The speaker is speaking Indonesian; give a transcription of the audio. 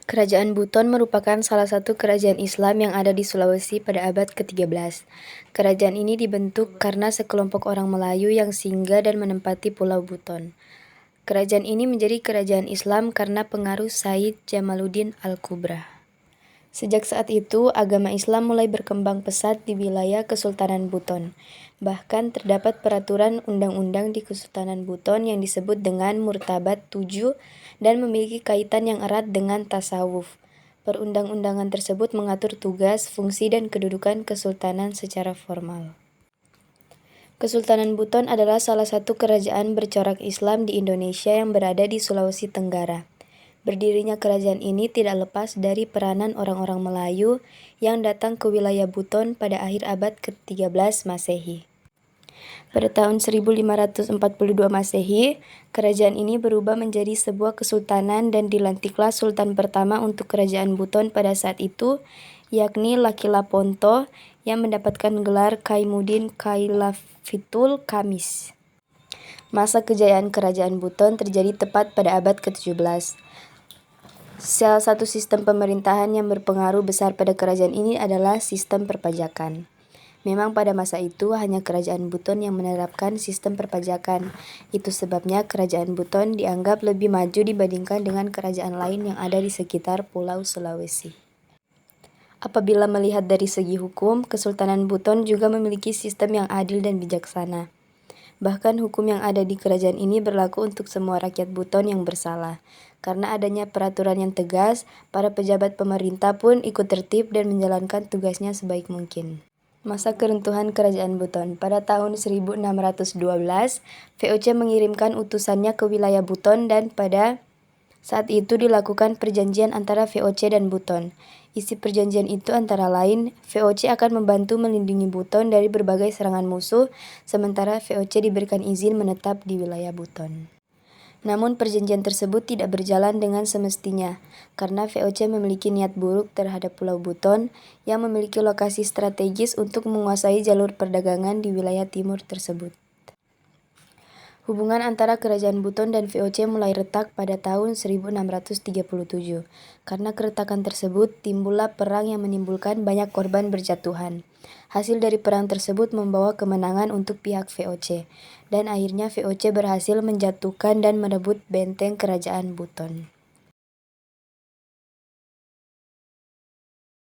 Kerajaan Buton merupakan salah satu kerajaan Islam yang ada di Sulawesi pada abad ke-13. Kerajaan ini dibentuk karena sekelompok orang Melayu yang singgah dan menempati Pulau Buton. Kerajaan ini menjadi kerajaan Islam karena pengaruh Said Jamaluddin Al-Kubra. Sejak saat itu, agama Islam mulai berkembang pesat di wilayah Kesultanan Buton. Bahkan terdapat peraturan undang-undang di Kesultanan Buton yang disebut dengan Murtabat 7 dan memiliki kaitan yang erat dengan tasawuf. Perundang-undangan tersebut mengatur tugas, fungsi, dan kedudukan kesultanan secara formal. Kesultanan Buton adalah salah satu kerajaan bercorak Islam di Indonesia yang berada di Sulawesi Tenggara. Berdirinya kerajaan ini tidak lepas dari peranan orang-orang Melayu yang datang ke wilayah Buton pada akhir abad ke-13 Masehi. Pada tahun 1542 Masehi, kerajaan ini berubah menjadi sebuah kesultanan dan dilantiklah sultan pertama untuk kerajaan Buton pada saat itu, yakni Lakila Ponto yang mendapatkan gelar Kaimuddin Khailafitul Khamis. Masa kejayaan kerajaan Buton terjadi tepat pada abad ke-17. Salah satu sistem pemerintahan yang berpengaruh besar pada kerajaan ini adalah sistem perpajakan. Memang pada masa itu hanya kerajaan Buton yang menerapkan sistem perpajakan. Itu sebabnya kerajaan Buton dianggap lebih maju dibandingkan dengan kerajaan lain yang ada di sekitar Pulau Sulawesi. Apabila melihat dari segi hukum, Kesultanan Buton juga memiliki sistem yang adil dan bijaksana. Bahkan hukum yang ada di kerajaan ini berlaku untuk semua rakyat Buton yang bersalah. Karena adanya peraturan yang tegas, para pejabat pemerintah pun ikut tertib dan menjalankan tugasnya sebaik mungkin. Masa keruntuhan kerajaan Buton. Pada tahun 1612, VOC mengirimkan utusannya ke wilayah Buton dan pada saat itu dilakukan perjanjian antara VOC dan Buton. Isi perjanjian itu antara lain, VOC akan membantu melindungi Buton dari berbagai serangan musuh, sementara VOC diberikan izin menetap di wilayah Buton. Namun perjanjian tersebut tidak berjalan dengan semestinya, karena VOC memiliki niat buruk terhadap Pulau Buton yang memiliki lokasi strategis untuk menguasai jalur perdagangan di wilayah timur tersebut. Hubungan antara kerajaan Buton dan VOC mulai retak pada tahun 1637. Karena keretakan tersebut, timbullah perang yang menimbulkan banyak korban berjatuhan. Hasil dari perang tersebut membawa kemenangan untuk pihak VOC, dan akhirnya VOC berhasil menjatuhkan dan merebut benteng kerajaan Buton.